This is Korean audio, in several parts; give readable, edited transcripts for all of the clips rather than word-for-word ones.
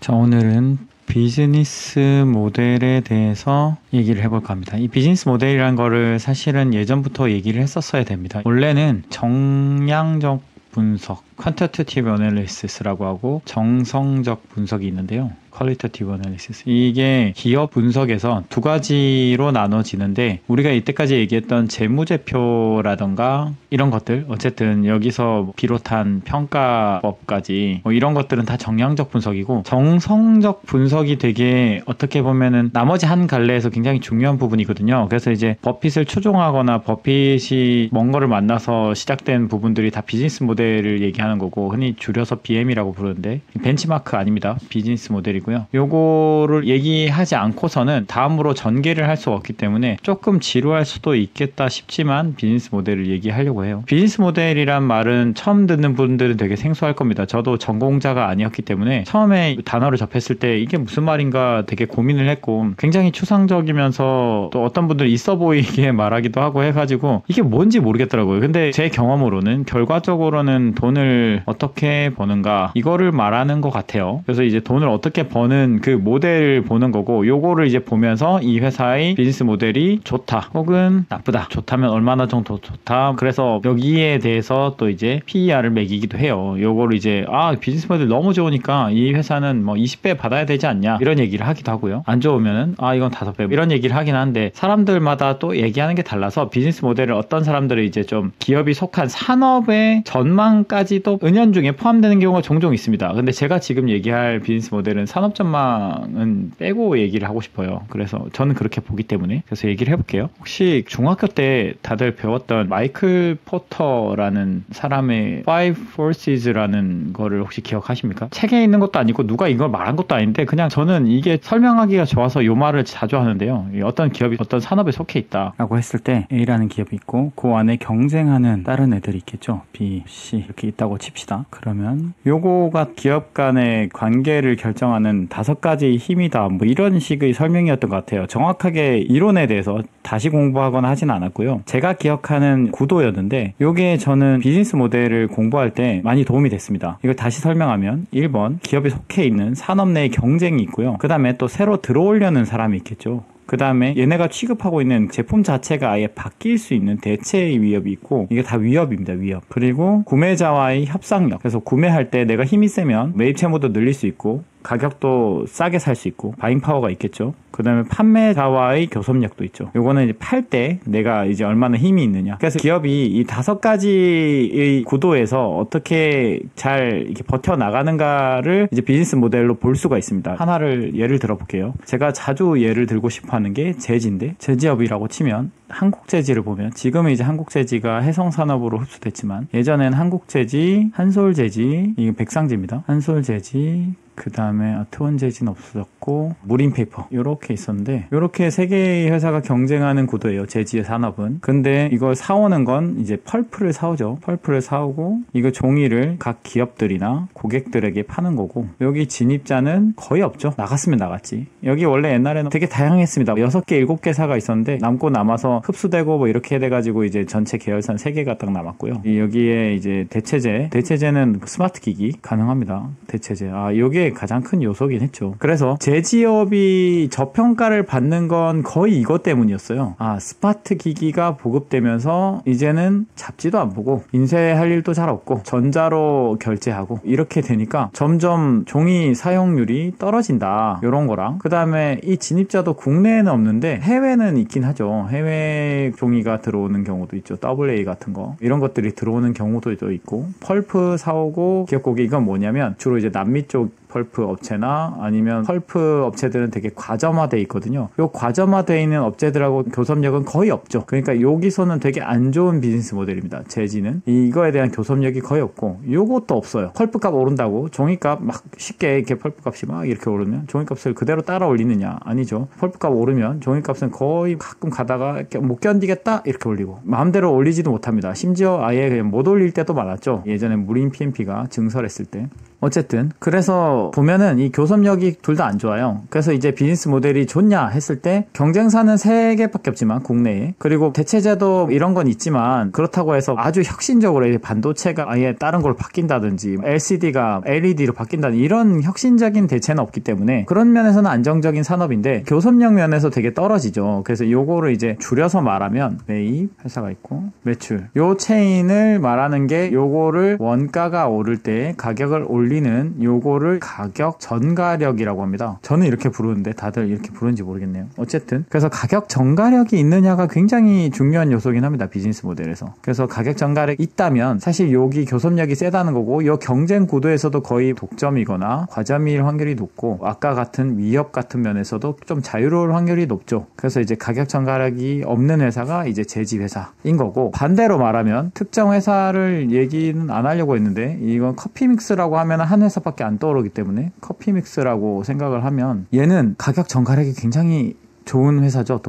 자, 오늘은 비즈니스 모델에 대해서 얘기를 해볼까 합니다. 이 비즈니스 모델이란 거를 사실은 예전부터 얘기를 했었어야 됩니다. 원래는 정량적 분석, 퀀티테이티브 애널리시스라고 하고 정성적 분석이 있는데요. 퀄리테이티브 애널리시스. 이게 기업 분석에서 두 가지로 나눠지는데, 우리가 이때까지 얘기했던 재무제표라던가 이런 것들, 어쨌든 여기서 비롯한 평가법까지 이런 것들은 다 정량적 분석이고, 정성적 분석이 되게 어떻게 보면은 나머지 한 갈래에서 굉장히 중요한 부분이거든요. 그래서 이제 버핏을 추종하거나 버핏이 뭔 거를 만나서 시작된 부분들이 다 비즈니스 모델을 얘기하는 거고, 흔히 줄여서 BM이라고 부르는데 벤치마크 아닙니다. 비즈니스 모델이고 요거를 얘기하지 않고서는 다음으로 전개를 할 수가 없기 때문에 조금 지루할 수도 있겠다 싶지만 비즈니스 모델을 얘기하려고 해요. 비즈니스 모델이란 말은 처음 듣는 분들은 되게 생소할 겁니다. 저도 전공자가 아니었기 때문에 처음에 단어를 접했을 때 이게 무슨 말인가 되게 고민을 했고, 굉장히 추상적이면서 또 어떤 분들은 있어 보이게 말하기도 하고 해가지고 이게 뭔지 모르겠더라고요. 근데 제 경험으로는 결과적으로는 돈을 어떻게 버는가 이거를 말하는 것 같아요. 그래서 이제 돈을 어떻게 버는 그 모델을 보는 거고, 요거를 이제 보면서 이 회사의 비즈니스 모델이 좋다 혹은 나쁘다, 좋다면 얼마나 정도 좋다, 그래서 여기에 대해서 또 이제 PER을 매기기도 해요. 요거를 이제 비즈니스 모델 너무 좋으니까 이 회사는 뭐 20배 받아야 되지 않냐 이런 얘기를 하기도 하고요. 안 좋으면은 이건 5배 이런 얘기를 하긴 하는데, 사람들마다 또 얘기하는 게 달라서 비즈니스 모델을 어떤 사람들은 이제 좀 기업이 속한 산업의 전망까지도 은연중에 포함되는 경우가 종종 있습니다. 근데 제가 지금 얘기할 비즈니스 모델은 산업 전망은 빼고 얘기를 하고 싶어요. 그래서 저는 그렇게 보기 때문에 그래서 얘기를 해볼게요. 혹시 중학교 때 다들 배웠던 마이클 포터라는 사람의 Five Forces라는 거를 혹시 기억하십니까? 책에 있는 것도 아니고 누가 이걸 말한 것도 아닌데, 그냥 저는 이게 설명하기가 좋아서 요 말을 자주 하는데요. 어떤 기업이 어떤 산업에 속해 있다라고 했을 때 A라는 기업이 있고 그 안에 경쟁하는 다른 애들이 있겠죠. B, C 이렇게 있다고 칩시다. 그러면 요거가 기업 간의 관계를 결정하는 5가지 힘이다, 뭐 이런 식의 설명이었던 것 같아요. 정확하게 이론에 대해서 다시 공부하거나 하진 않았고요. 제가 기억하는 구도였는데, 요게 저는 비즈니스 모델을 공부할 때 많이 도움이 됐습니다. 이걸 다시 설명하면 1번 기업에 속해 있는 산업 내의 경쟁이 있고요. 그 다음에 또 새로 들어오려는 사람이 있겠죠. 그 다음에 얘네가 취급하고 있는 제품 자체가 아예 바뀔 수 있는 대체의 위협이 있고, 이게 다 위협입니다. 위협. 그리고 구매자와의 협상력. 그래서 구매할 때 내가 힘이 세면 매입 채무도 늘릴 수 있고 가격도 싸게 살 수 있고 바잉 파워가 있겠죠. 그 다음에 판매자와의 교섭력도 있죠. 요거는 이제 팔 때 내가 이제 얼마나 힘이 있느냐. 그래서 기업이 이 5가지의 구도에서 어떻게 잘 이렇게 버텨나가는가를 이제 비즈니스 모델로 볼 수가 있습니다. 하나를 예를 들어볼게요. 제가 자주 예를 들고 싶어 하는 게 제지인데, 제지업이라고 치면 한국제지를 보면, 지금은 이제 한국제지가 해성산업으로 흡수됐지만 예전엔 한국제지, 한솔제지, 이게 백상제입니다. 한솔제지, 그 다음에 트원제지는 없어졌고 무림페이퍼 이렇게 있었는데, 이렇게 3개의 회사가 경쟁하는 구도예요. 제지의 산업은. 근데 이걸 사오는 건 이제 펄프를 사오죠. 펄프를 사오고 이거 종이를 각 기업들이나 고객들에게 파는 거고, 여기 진입자는 거의 없죠. 나갔으면 나갔지. 여기 원래 옛날에는 되게 다양했습니다. 6개 7개사가 있었는데 남고 남아서 흡수되고 뭐 이렇게 돼가지고 이제 전체 계열사는 3개가 딱 남았고요. 여기에 이제 대체제는 스마트 기기 가능합니다. 대체제. 요게 가장 큰 요소긴 했죠. 그래서 제지업이 저평가를 받는 건 거의 이것 때문이었어요. 스마트 기기가 보급되면서 이제는 잡지도 안 보고 인쇄할 일도 잘 없고 전자로 결제하고 이렇게 되니까 점점 종이 사용률이 떨어진다, 이런 거랑, 그 다음에 이 진입자도 국내에는 없는데 해외는 있긴 하죠. 해외 종이가 들어오는 경우도 있죠. AA 같은 거 이런 것들이 들어오는 경우도 있고, 펄프 사오고 기업 고객, 이건 뭐냐면 주로 이제 남미 쪽 펄프 업체나 아니면 펄프 업체들은 되게 과점화돼 있거든요. 요 과점화돼 있는 업체들하고 교섭력은 거의 없죠. 그러니까 여기서는 되게 안 좋은 비즈니스 모델입니다. 제지는 이거에 대한 교섭력이 거의 없고, 요것도 없어요. 펄프 값 오른다고 종이값 막 쉽게 이렇게 펄프 값이 막 이렇게 오르면 종이값을 그대로 따라 올리느냐? 아니죠. 펄프 값 오르면 종이값은 거의 가끔 가다가 이렇게 못 견디겠다 이렇게 올리고, 마음대로 올리지도 못합니다. 심지어 아예 그냥 못 올릴 때도 많았죠. 예전에 무림 PMP가 증설했을 때. 어쨌든 그래서 그래서 보면은 이 교섭력이 둘 다 안 좋아요. 그래서 이제 비즈니스 모델이 좋냐 했을 때 경쟁사는 3개밖에 없지만 국내에, 그리고 대체제도 이런 건 있지만 그렇다고 해서 아주 혁신적으로 반도체가 아예 다른 걸로 바뀐다든지 LCD가 LED로 바뀐다든지 이런 혁신적인 대체는 없기 때문에 그런 면에서는 안정적인 산업인데 교섭력 면에서 되게 떨어지죠. 그래서 요거를 이제 줄여서 말하면 매입 회사가 있고 매출, 요 체인을 말하는 게 요거를 원가가 오를 때 가격을 올리는 요거를 가격 전가력이라고 합니다. 저는 이렇게 부르는데 다들 이렇게 부르는지 모르겠네요. 어쨌든 그래서 가격 전가력이 있느냐가 굉장히 중요한 요소긴 합니다. 비즈니스 모델에서. 그래서 가격 전가력이 있다면 사실 여기 교섭력이 세다는 거고, 요 경쟁 구도에서도 거의 독점이거나 과점일 확률이 높고, 아까 같은 위협 같은 면에서도 좀 자유로울 확률이 높죠. 그래서 이제 가격 전가력이 없는 회사가 이제 제지 회사인 거고, 반대로 말하면 특정 회사를 얘기는 안 하려고 했는데 이건 커피믹스라고 하면 한 회사밖에 안 떠오르기 때문에 커피믹스라고 생각을 하면 얘는 가격 전가력이 굉장히 좋은 회사죠.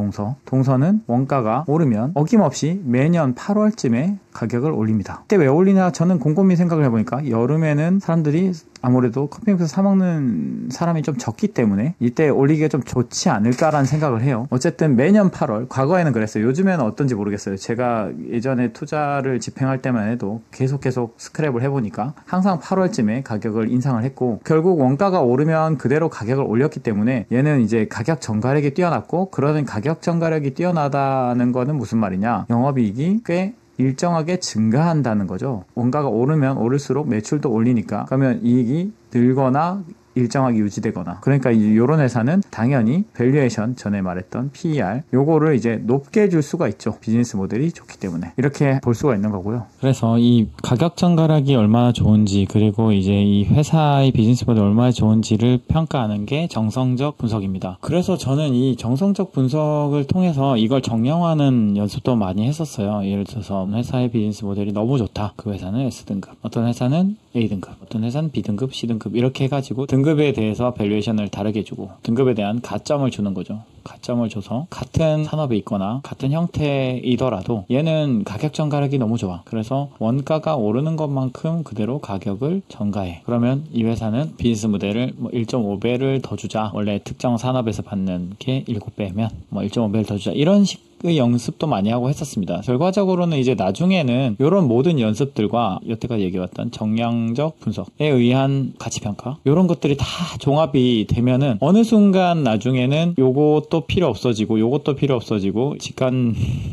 동서는 원가가 오르면 어김없이 매년 8월쯤에 가격을 올립니다. 그때 왜 올리냐 저는 곰곰이 생각을 해보니까 여름에는 사람들이 아무래도 커피믹스 사 먹는 사람이 좀 적기 때문에 이때 올리기가 좀 좋지 않을까라는 생각을 해요. 어쨌든 매년 8월, 과거에는 그랬어요. 요즘에는 어떤지 모르겠어요. 제가 예전에 투자를 집행할 때만 해도 계속 스크랩을 해보니까 항상 8월쯤에 가격을 인상을 했고, 결국 원가가 오르면 그대로 가격을 올렸기 때문에 얘는 이제 가격 전가력이 뛰어났고, 그러는 가격 전가력이 뛰어나다는 거는 무슨 말이냐, 영업이익이 꽤 일정하게 증가한다는 거죠. 원가가 오르면 오를수록 매출도 올리니까, 그러면 이익이 늘거나 일정하게 유지되거나, 그러니까 이런 회사는 당연히 밸류에이션, 전에 말했던 PER 요거를 이제 높게 줄 수가 있죠. 비즈니스 모델이 좋기 때문에 이렇게 볼 수가 있는 거고요. 그래서 이 가격 전가력이 얼마나 좋은지, 그리고 이제 이 회사의 비즈니스 모델이 얼마나 좋은지를 평가하는 게 정성적 분석입니다. 그래서 저는 이 정성적 분석을 통해서 이걸 정량화하는 연습도 많이 했었어요. 예를 들어서 회사의 비즈니스 모델이 너무 좋다, 그 회사는 S등급, 어떤 회사는 A등급, 어떤 회사는 B등급, C등급 이렇게 해가지고 등급에 대해서 밸류에이션을 다르게 주고 등급에 대한 가점을 주는 거죠. 가점을 줘서 같은 산업에 있거나 같은 형태이더라도 얘는 가격 전가력이 너무 좋아, 그래서 원가가 오르는 것만큼 그대로 가격을 전가해. 그러면 이 회사는 비즈니스 모델을 1.5배를 더 주자, 원래 특정 산업에서 받는 게 7배면 1.5배를 더 주자, 이런 식의 연습도 많이 하고 했었습니다. 결과적으로는 이제 나중에는 이런 모든 연습들과 여태까지 얘기해왔던 정량적 분석에 의한 가치평가, 이런 것들이 다 종합이 되면은 어느 순간 나중에는 요것도 필요 없어지고 요것도 필요 없어지고,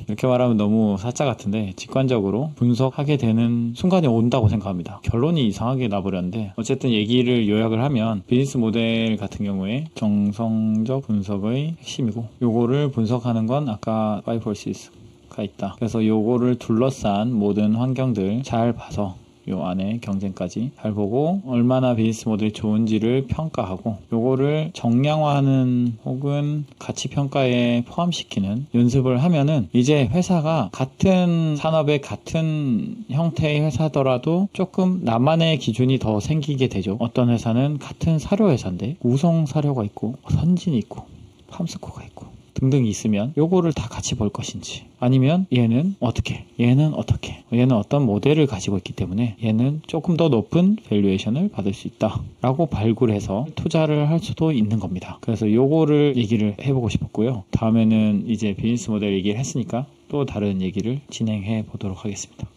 이렇게 말하면 너무 사짜 같은데 직관적으로 분석하게 되는 순간이 온다고 생각합니다. 결론이 이상하게 나버렸는데, 어쨌든 얘기를 요약을 하면 비즈니스 모델 같은 경우에 정성적 분석의 핵심이고, 요거를 분석하는 건 아까 5 forces가 있다. 그래서 요거를 둘러싼 모든 환경들 잘 봐서 요 안에 경쟁까지 잘 보고 얼마나 비즈니스 모델이 좋은지를 평가하고, 요거를 정량화하는 혹은 가치 평가에 포함시키는 연습을 하면은 이제 회사가 같은 산업의 같은 형태의 회사더라도 조금 나만의 기준이 더 생기게 되죠. 어떤 회사는 같은 사료 회사인데 우성 사료가 있고 선진이 있고 팜스코가 있고 등등이 있으면 요거를 다 같이 볼 것인지, 아니면 얘는 어떻게, 얘는 어떤 모델을 가지고 있기 때문에 얘는 조금 더 높은 밸류에이션을 받을 수 있다 라고 발굴해서 투자를 할 수도 있는 겁니다. 그래서 요거를 얘기를 해보고 싶었고요. 다음에는 이제 비즈니스 모델 얘기를 했으니까 또 다른 얘기를 진행해 보도록 하겠습니다.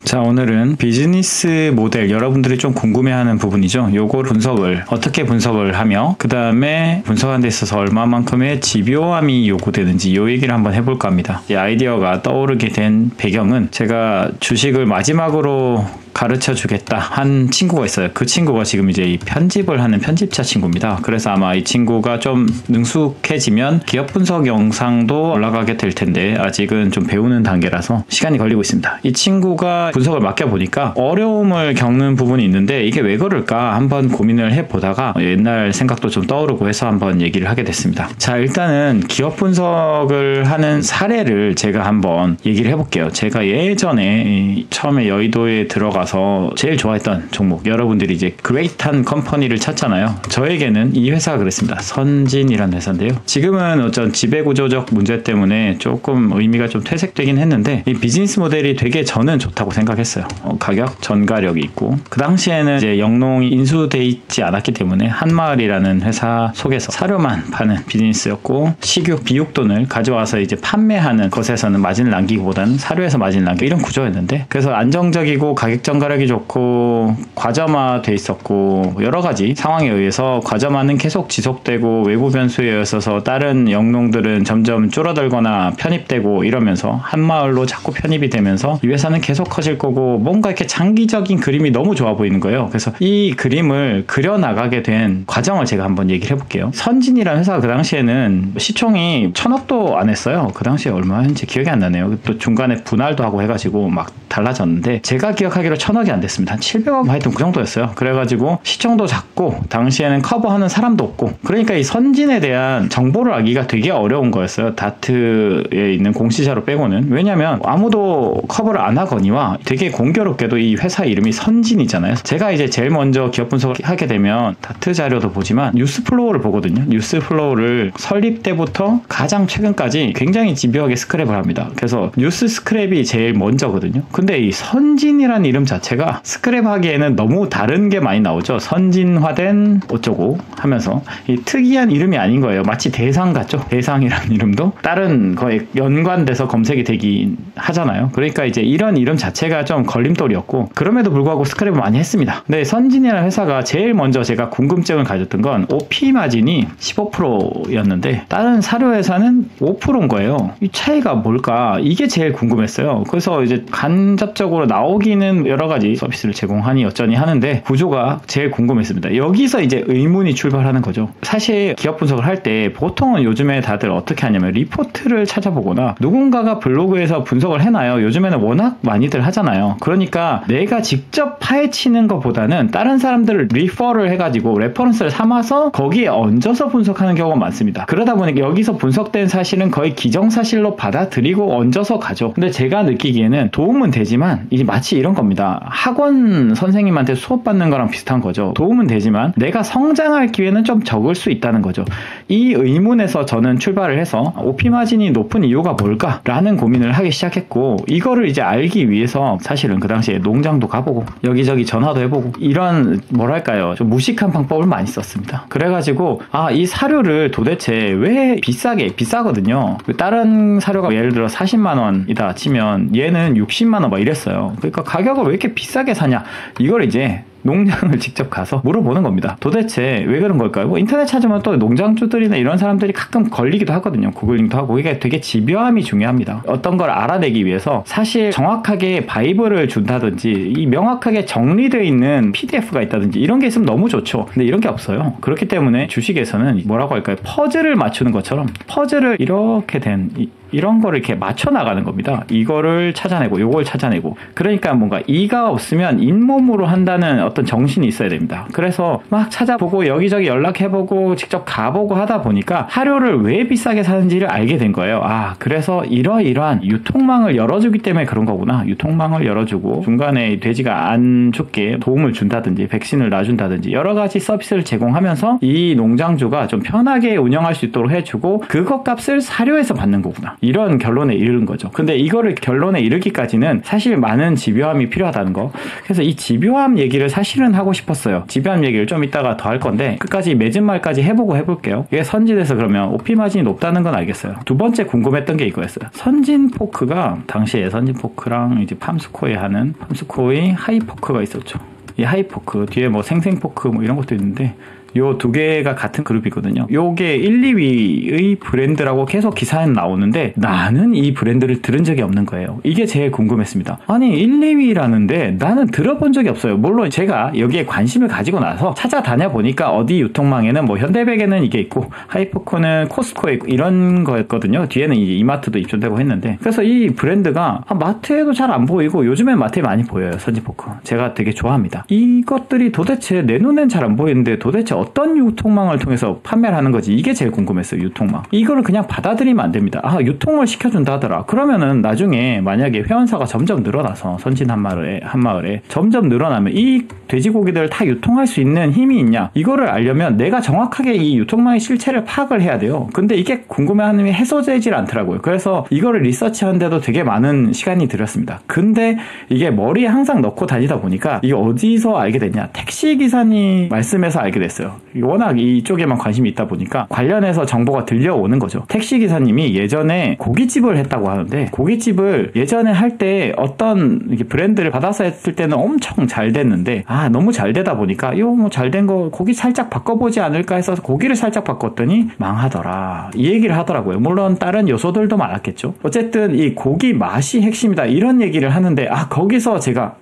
자, 오늘은 비즈니스 모델, 여러분들이 좀 궁금해하는 부분이죠. 요거 분석을 어떻게 분석을 하며 그 다음에 분석하는 데 있어서 얼마만큼의 집요함이 요구되는지 요 얘기를 한번 해볼까 합니다. 이 아이디어가 떠오르게 된 배경은 제가 주식을 마지막으로 가르쳐 주겠다 한 친구가 있어요. 그 친구가 지금 이제 이 편집을 하는 편집자 친구입니다. 그래서 아마 이 친구가 좀 능숙해지면 기업 분석 영상도 올라가게 될 텐데 아직은 좀 배우는 단계라서 시간이 걸리고 있습니다. 이 친구가 분석을 맡겨보니까 어려움을 겪는 부분이 있는데 이게 왜 그럴까 한번 고민을 해보다가 옛날 생각도 좀 떠오르고 해서 한번 얘기를 하게 됐습니다. 자, 일단은 기업 분석을 하는 사례를 제가 한번 얘기를 해볼게요. 제가 예전에 처음에 여의도에 들어가 들어가서 제일 좋아했던 종목, 여러분들이 이제 그레이트한 컴퍼니를 찾잖아요. 저에게는 이 회사가 그랬습니다. 선진이라는 회사인데요. 지금은 어쩐 지배구조적 문제 때문에 조금 의미가 좀 퇴색되긴 했는데 이 비즈니스 모델이 되게 저는 좋다고 생각했어요. 가격 전가력이 있고, 그 당시에는 이제 영농이 인수돼 있지 않았기 때문에 한마을이라는 회사 속에서 사료만 파는 비즈니스였고, 식육, 비육돈을 가져와서 이제 판매하는 것에서는 마진을 남기기보다는 사료에서 마진을 남기고 이런 구조였는데, 그래서 안정적이고 가격 전가력이 좋고 과점화돼 있었고, 여러 가지 상황에 의해서 과점화는 계속 지속되고 외부 변수에 의해서 다른 영농들은 점점 줄어들거나 편입되고 이러면서 한마을로 자꾸 편입이 되면서 이 회사는 계속 커질 거고, 뭔가 이렇게 장기적인 그림이 너무 좋아 보이는 거예요. 그래서 이 그림을 그려나가게 된 과정을 제가 한번 얘기를 해볼게요. 선진이라는 회사가 그 당시에는 시총이 1,000억도 안 했어요. 그 당시에 얼마였는지 기억이 안 나네요. 또 중간에 분할도 하고 해가지고 막 달라졌는데, 제가 기억하기로 1,000억이 안 됐습니다. 한 700억 하여튼 그 정도였어요. 그래가지고 시총도 작고 당시에는 커버하는 사람도 없고, 그러니까 이 선진에 대한 정보를 알기가 되게 어려운 거였어요. 다트에 있는 공시자료 빼고는. 왜냐면 아무도 커버를 안 하거니와 되게 공교롭게도 이 회사 이름이 선진이잖아요. 제가 이제 제일 먼저 기업 분석을 하게 되면 다트 자료도 보지만 뉴스 플로우를 보거든요. 뉴스 플로우를 설립 때부터 가장 최근까지 굉장히 집요하게 스크랩을 합니다. 그래서 뉴스 스크랩이 제일 먼저거든요. 근데 이 선진이라는 이름 자체가 스크랩 하기에는 너무 다른 게 많이 나오죠. 선진화된 어쩌고 하면서 이 특이한 이름이 아닌 거예요. 마치 대상 같죠? 대상이라는 이름도 다른 거에 연관돼서 검색이 되긴 하잖아요. 그러니까 이제 이런 이름 자체가 좀 걸림돌이었고, 그럼에도 불구하고 스크랩을 많이 했습니다. 근데 선진이라는 회사가 제일 먼저 제가 궁금증을 가졌던 건 OP 마진이 15%였는데 다른 사료 회사는 5%인 거예요. 이 차이가 뭘까? 이게 제일 궁금했어요. 그래서 이제 간접적으로 나오기는 여러 가지 서비스를 제공하니 어쩌니 하는데 구조가 제일 궁금했습니다. 여기서 이제 의문이 출발하는 거죠. 사실 기업 분석을 할 때 보통은 요즘에 다들 어떻게 하냐면 리포트를 찾아보거나 누군가가 블로그에서 분석을 해놔요. 요즘에는 워낙 많이들 하잖아요. 그러니까 내가 직접 파헤치는 것보다는 다른 사람들을 리퍼를 해가지고 레퍼런스를 삼아서 거기에 얹어서 분석하는 경우가 많습니다. 그러다 보니까 여기서 분석된 사실은 거의 기정사실로 받아들이고 얹어서 가죠. 근데 제가 느끼기에는 도움은 되지만 이게 마치 이런 겁니다. 학원 선생님한테 수업 받는 거랑 비슷한 거죠. 도움은 되지만 내가 성장할 기회는 좀 적을 수 있다는 거죠. 이 의문에서 저는 출발을 해서 OP 마진이 높은 이유가 뭘까라는 고민을 하기 시작했고, 이거를 이제 알기 위해서 사실은 그 당시에 농장도 가보고 여기저기 전화도 해보고 이런 뭐랄까요, 좀 무식한 방법을 많이 썼습니다. 그래가지고 이 사료를 도대체 왜 비싸거든요. 다른 사료가 예를 들어 40만 원이다 치면 얘는 60만 원 막 이랬어요. 그러니까 가격을 왜 이렇게 비싸게 사냐, 이걸 이제 농장을 직접 가서 물어보는 겁니다. 도대체 왜 그런 걸까요? 뭐 인터넷 찾으면 또 농장주들이나 이런 사람들이 가끔 걸리기도 하거든요. 구글링도 하고. 이게 되게 집요함이 중요합니다. 어떤 걸 알아내기 위해서 사실 정확하게 바이블을 준다든지 이 명확하게 정리되어 있는 PDF가 있다든지 이런 게 있으면 너무 좋죠. 근데 이런 게 없어요. 그렇기 때문에 주식에서는 뭐라고 할까요? 퍼즐을 맞추는 것처럼 퍼즐을 이렇게 된 이런 거를 이렇게 맞춰 나가는 겁니다. 이거를 찾아내고 요걸 찾아내고. 그러니까 뭔가 이가 없으면 잇몸으로 한다는 어떤 정신이 있어야 됩니다. 그래서 막 찾아보고 여기저기 연락해보고 직접 가보고 하다 보니까 사료를 왜 비싸게 사는지를 알게 된 거예요. 그래서 이러이러한 유통망을 열어주기 때문에 그런 거구나. 유통망을 열어주고 중간에 돼지가 안 죽게 도움을 준다든지 백신을 놔준다든지 여러 가지 서비스를 제공하면서 이 농장주가 좀 편하게 운영할 수 있도록 해주고 그것 값을 사료에서 받는 거구나. 이런 결론에 이르는 거죠. 근데 이거를 결론에 이르기까지는 사실 많은 집요함이 필요하다는 거. 그래서 이 집요함 얘기를 사실은 하고 싶었어요. 집요함 얘기를 좀 이따가 더 할 건데 끝까지 맺은 말까지 해볼게요. 이게 선진에서 그러면 OP 마진이 높다는 건 알겠어요. 두 번째 궁금했던 게 이거였어요. 선진포크가 당시에 선진포크랑 이제 팜스코에 하는 팜스코의 하이포크가 있었죠. 이 하이포크 뒤에 뭐 생생포크 뭐 이런 것도 있는데 요 두 개가 같은 그룹이거든요. 요게 1, 2위의 브랜드라고 계속 기사에는 나오는데 나는 이 브랜드를 들은 적이 없는 거예요. 이게 제일 궁금했습니다. 아니 1, 2위라는데 나는 들어본 적이 없어요. 물론 제가 여기에 관심을 가지고 나서 찾아다녀 보니까 어디 유통망에는 뭐 현대백에는 이게 있고 하이포크는 코스코에 있고 이런 거였거든요. 뒤에는 이제 이마트도 입점되고 했는데 그래서 이 브랜드가 마트에도 잘 안 보이고 요즘엔 마트에 많이 보여요. 선진포크. 제가 되게 좋아합니다. 이것들이 도대체 내 눈엔 잘 안 보이는데 도대체 어떤 유통망을 통해서 판매를 하는 거지, 이게 제일 궁금했어요. 유통망. 이거를 그냥 받아들이면 안 됩니다. 유통을 시켜준다 하더라. 그러면은 나중에 만약에 회원사가 점점 늘어나서 선진 한마을에 점점 늘어나면 이 돼지고기들을 다 유통할 수 있는 힘이 있냐, 이거를 알려면 내가 정확하게 이 유통망의 실체를 파악을 해야 돼요. 근데 이게 궁금해하는 게 해소되질 않더라고요. 그래서 이거를 리서치하는데도 되게 많은 시간이 들었습니다. 근데 이게 머리에 항상 넣고 다니다 보니까 이게 어디서 알게 됐냐, 택시기사님 말씀에서 알게 됐어요. 워낙 이쪽에만 관심이 있다 보니까 관련해서 정보가 들려오는 거죠. 택시기사님이 예전에 고깃집을 했다고 하는데, 고깃집을 예전에 할 때 어떤 브랜드를 받아서 했을 때는 엄청 잘 됐는데, 너무 잘 되다 보니까 이거 뭐 잘 된 거 고기 살짝 바꿔보지 않을까 해서 고기를 살짝 바꿨더니 망하더라, 이 얘기를 하더라고요. 물론 다른 요소들도 많았겠죠. 어쨌든 이 고기 맛이 핵심이다, 이런 얘기를 하는데 거기서 제가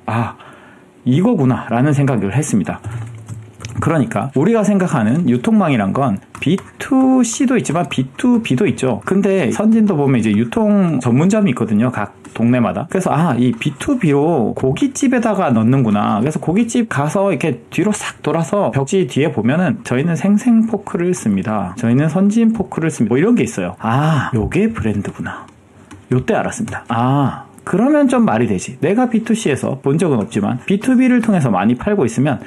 이거구나 라는 생각을 했습니다. 그러니까 우리가 생각하는 유통망이란 건 B2C도 있지만 B2B도 있죠. 근데 선진도 보면 이제 유통 전문점이 있거든요, 각 동네마다. 그래서 이 B2B로 고깃집에다가 넣는구나. 그래서 고깃집 가서 이렇게 뒤로 싹 돌아서 벽지 뒤에 보면은 저희는 생생 포크를 씁니다, 저희는 선진 포크를 씁니다, 뭐 이런 게 있어요. 요게 브랜드구나, 요때 알았습니다. 그러면 좀 말이 되지. 내가 B2C에서 본 적은 없지만 B2B를 통해서 많이 팔고 있으면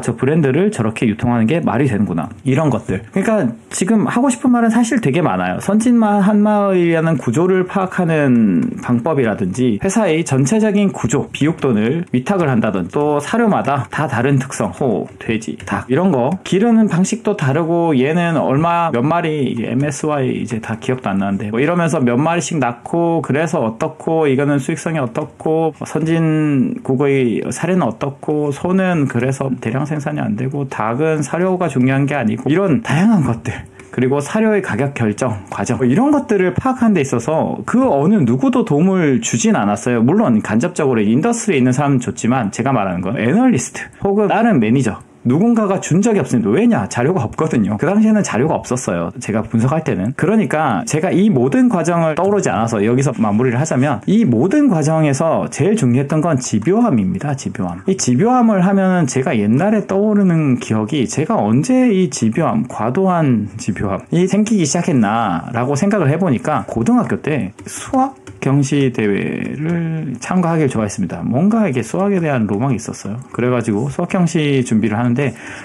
저 브랜드를 저렇게 유통하는 게 말이 되는구나, 이런 것들. 그러니까 지금 하고 싶은 말은 사실 되게 많아요. 선진마 한마을이라는 구조를 파악하는 방법이라든지, 회사의 전체적인 구조, 비육돈을 위탁을 한다든지, 또 사료마다 다 다른 특성, 호, 돼지, 닭 이런 거 기르는 방식도 다르고, 얘는 얼마 몇 마리, MSY 이제 다 기억도 안 나는데 뭐 이러면서 몇 마리씩 낳고, 그래서 어떻고, 이거는 수익성이 어떻고, 선진 국의 사료는 어떻고, 소는 그래서 대량 생산이 안 되고, 닭은 사료가 중요한 게 아니고, 이런 다양한 것들, 그리고 사료의 가격 결정 과정, 이런 것들을 파악하는 데 있어서 그 어느 누구도 도움을 주진 않았어요. 물론 간접적으로 인더스트리에 있는 사람은 줬지만, 제가 말하는 건 애널리스트 혹은 다른 매니저, 누군가가 준 적이 없습니다. 왜냐? 자료가 없거든요. 그 당시에는 자료가 없었어요, 제가 분석할 때는. 그러니까 제가 이 모든 과정을 떠오르지 않아서 여기서 마무리를 하자면, 이 모든 과정에서 제일 중요했던 건 집요함입니다. 집요함. 이 집요함을 하면은 제가 옛날에 떠오르는 기억이, 제가 언제 이 집요함, 과도한 집요함이 생기기 시작했나 라고 생각을 해보니까, 고등학교 때 수학 경시 대회를 참가하길 좋아했습니다. 뭔가 이게 수학에 대한 로망이 있었어요. 그래가지고 수학 경시 준비를 하는데,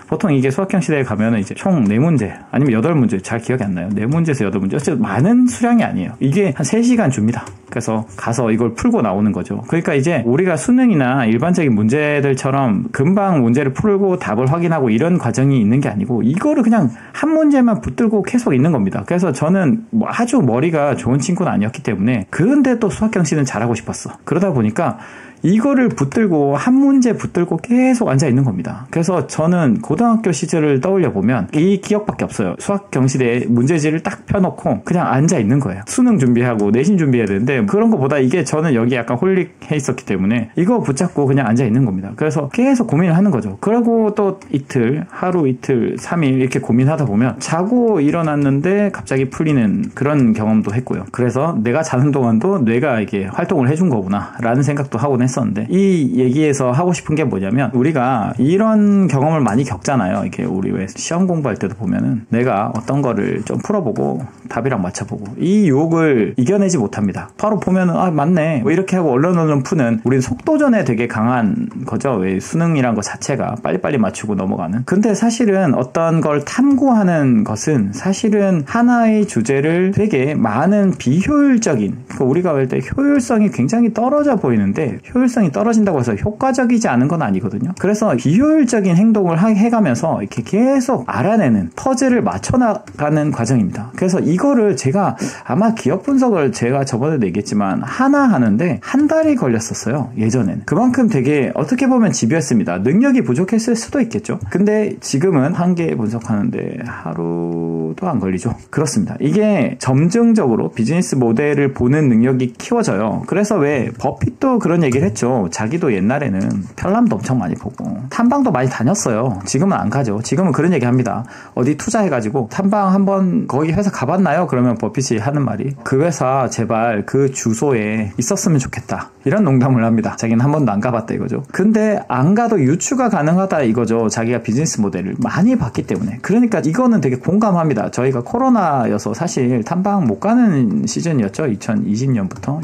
보통 이게 수학 경시 대회 가면은 이제 총 4문제 아니면 8문제, 잘 기억이 안 나요. 4문제에서 8문제, 어쨌든 많은 수량이 아니에요. 이게 한 3시간 줍니다. 그래서 가서 이걸 풀고 나오는 거죠. 그러니까 이제 우리가 수능이나 일반적인 문제들처럼 금방 문제를 풀고 답을 확인하고 이런 과정이 있는 게 아니고, 이거를 그냥 한 문제만 붙들고 계속 있는 겁니다. 그래서 저는 아주 머리가 좋은 친구는 아니었기 때문에, 그런데 또 수학 경시는 잘하고 싶었어. 그러다 보니까 이거를 붙들고, 한 문제 붙들고 계속 앉아 있는 겁니다. 그래서 저는 고등학교 시절을 떠올려 보면 이 기억밖에 없어요. 수학 경시대에 문제지를 딱 펴놓고 그냥 앉아 있는 거예요. 수능 준비하고 내신 준비해야 되는데, 그런 것보다 이게 저는 여기 약간 홀릭해 있었기 때문에 이거 붙잡고 그냥 앉아 있는 겁니다. 그래서 계속 고민을 하는 거죠. 그러고 또 이틀, 하루, 이틀, 3일 이렇게 고민하다 보면 자고 일어났는데 갑자기 풀리는 그런 경험도 했고요. 그래서 내가 자는 동안도 뇌가 이게 활동을 해준 거구나 라는 생각도 하곤 했었는데, 이 얘기에서 하고 싶은 게 뭐냐면, 우리가 이런 경험을 많이 겪잖아요. 이렇게 우리 왜 시험 공부할 때도 보면은 내가 어떤 거를 좀 풀어보고 답이랑 맞춰보고 이 유혹을 이겨내지 못합니다. 바로 보면은 맞네 뭐 이렇게 하고 얼른 푸는, 우리는 속도전에 되게 강한 거죠. 왜 수능이란 거 자체가 빨리빨리 맞추고 넘어가는. 근데 사실은 어떤 걸 탐구하는 것은 사실은 하나의 주제를 되게 많은 비효율적인, 그러니까 우리가 볼 때 효율성이 굉장히 떨어져 보이는데, 효율성이 떨어진다고 해서 효과적이지 않은 건 아니거든요. 그래서 비효율적인 행동을 해가면서 이렇게 계속 알아내는, 퍼즐을 맞춰나가는 과정입니다. 그래서 이거를 제가 아마 기억 분석을 제가 저번에도 얘기했지만 하나 하는데 한 달이 걸렸었어요, 예전에는. 그만큼 되게 어떻게 보면 집요했습니다. 능력이 부족했을 수도 있겠죠. 근데 지금은 한 개 분석하는데 하루도 안 걸리죠. 그렇습니다. 이게 점증적으로 비즈니스 모델을 보는 능력이 키워져요. 그래서 왜 버핏 또 그런 얘기를 했죠. 자기도 옛날에는 편람도 엄청 많이 보고 탐방도 많이 다녔어요. 지금은 안 가죠. 지금은 그런 얘기 합니다. 어디 투자해가지고 탐방 한번 거기 회사 가봤나요? 그러면 버핏이 하는 말이 그 회사 제발 그 주소에 있었으면 좋겠다. 이런 농담을 합니다. 자기는 한 번도 안 가봤다 이거죠. 근데 안 가도 유추가 가능하다 이거죠. 자기가 비즈니스 모델을 많이 봤기 때문에. 그러니까 이거는 되게 공감합니다. 저희가 코로나여서 사실 탐방 못 가는 시즌이었죠. 2020년부터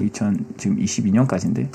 지금 22년까지인데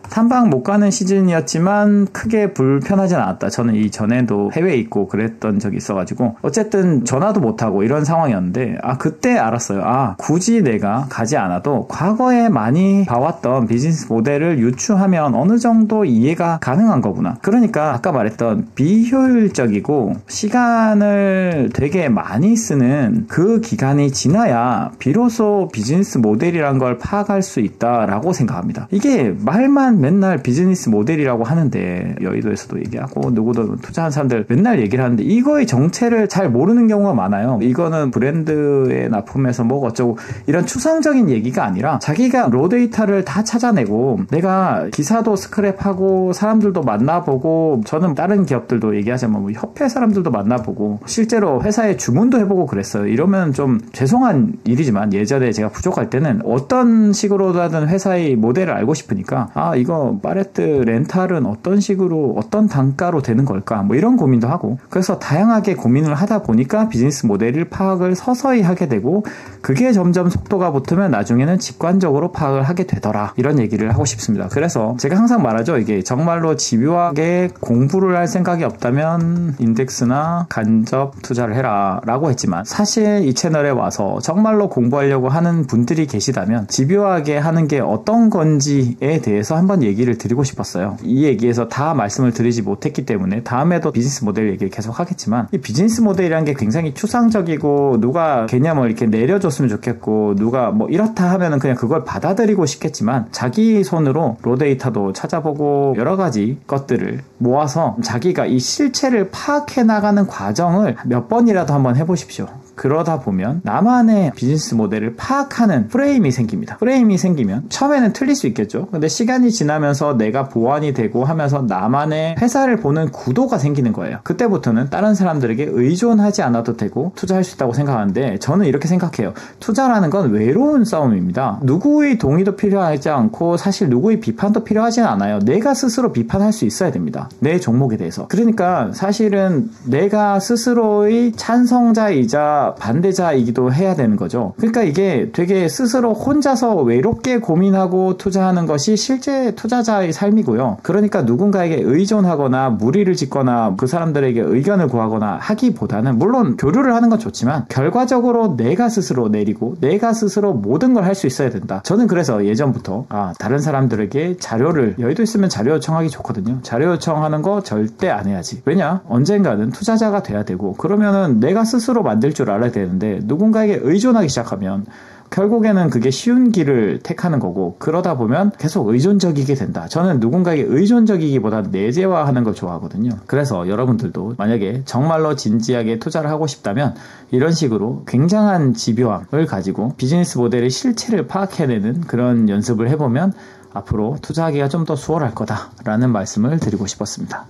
탐방 못 가는 시즌이었지만 크게 불편하진 않았다. 저는 이전에도 해외에 있고 그랬던 적이 있어가지고 어쨌든 전화도 못하고 이런 상황이었는데 그때 알았어요. 굳이 내가 가지 않아도 과거에 많이 봐왔던 비즈니스 모델을 유추하면 어느 정도 이해가 가능한 거구나. 그러니까 아까 말했던 비효율적이고 시간을 되게 많이 쓰는 그 기간이 지나야 비로소 비즈니스 모델이란 걸 파악할 수 있다라고 생각합니다. 이게 말만 맨날 비즈니스 모델이라고 하는데 여의도에서도 얘기하고 누구도 투자한 사람들 맨날 얘기를 하는데 이거의 정체를 잘 모르는 경우가 많아요. 이거는 브랜드에 납품해서 뭐 어쩌고 이런 추상적인 얘기가 아니라 자기가 로 데이터를 다 찾아내고 내가 기사도 스크랩하고 사람들도 만나보고 저는 다른 기업들도 얘기하자면 뭐 협회 사람들도 만나보고 실제로 회사에 주문도 해보고 그랬어요. 이러면 좀 죄송한 일이지만 예전에 제가 부족할 때는 어떤 식으로든 회사의 모델을 알고 싶으니까 이거 팔레트 렌탈은 어떤 식으로 어떤 단가로 되는 걸까 뭐 이런 고민도 하고 그래서 다양하게 고민을 하다 보니까 비즈니스 모델을 파악을 서서히 하게 되고 그게 점점 속도가 붙으면 나중에는 직관적으로 파악을 하게 되더라 이런 얘기를 하고 싶습니다. 그래서 제가 항상 말하죠. 이게 정말로 집요하게 공부를 할 생각이 없다면 인덱스나 간접 투자를 해라 라고 했지만 사실 이 채널에 와서 정말로 공부하려고 하는 분들이 계시다면 집요하게 하는 게 어떤 건지에 대해서 한번 얘기를 드리고 싶었어요. 이 얘기에서 다 말씀을 드리지 못했기 때문에 다음에도 비즈니스 모델 얘기를 계속 하겠지만 이 비즈니스 모델이라는 게 굉장히 추상적이고 누가 개념을 이렇게 내려줬으면 좋겠고 누가 뭐 이렇다 하면은 그냥 그걸 받아들이고 싶겠지만 자기 손으로 로 데이터도 찾아보고 여러 가지 것들을 모아서 자기가 이 실체를 파악해 나가는 과정을 몇 번이라도 한번 해보십시오. 그러다 보면 나만의 비즈니스 모델을 파악하는 프레임이 생깁니다. 프레임이 생기면 처음에는 틀릴 수 있겠죠. 근데 시간이 지나면서 내가 보완이 되고 하면서 나만의 회사를 보는 구도가 생기는 거예요. 그때부터는 다른 사람들에게 의존하지 않아도 되고 투자할 수 있다고 생각하는데 저는 이렇게 생각해요. 투자라는 건 외로운 싸움입니다. 누구의 동의도 필요하지 않고 사실 누구의 비판도 필요하진 않아요. 내가 스스로 비판할 수 있어야 됩니다. 내 종목에 대해서. 그러니까 사실은 내가 스스로의 찬성자이자 반대자이기도 해야 되는 거죠. 그러니까 이게 되게 스스로 혼자서 외롭게 고민하고 투자하는 것이 실제 투자자의 삶이고요. 그러니까 누군가에게 의존하거나 무리를 짓거나 그 사람들에게 의견을 구하거나 하기보다는 물론 교류를 하는 건 좋지만 결과적으로 내가 스스로 내리고 내가 스스로 모든 걸 할 수 있어야 된다. 저는 그래서 예전부터 다른 사람들에게 자료를 여의도 있으면 자료 요청하기 좋거든요. 자료 요청하는 거 절대 안 해야지. 왜냐? 언젠가는 투자자가 돼야 되고 그러면은 내가 스스로 만들 줄 알아야 되는데 누군가에게 의존하기 시작하면 결국에는 그게 쉬운 길을 택하는 거고 그러다 보면 계속 의존적이게 된다. 저는 누군가에게 의존적이기보다 내재화하는 걸 좋아하거든요. 그래서 여러분들도 만약에 정말로 진지하게 투자를 하고 싶다면 이런 식으로 굉장한 집요함을 가지고 비즈니스 모델의 실체를 파악해내는 그런 연습을 해보면 앞으로 투자하기가 좀 더 수월할 거다라는 말씀을 드리고 싶었습니다.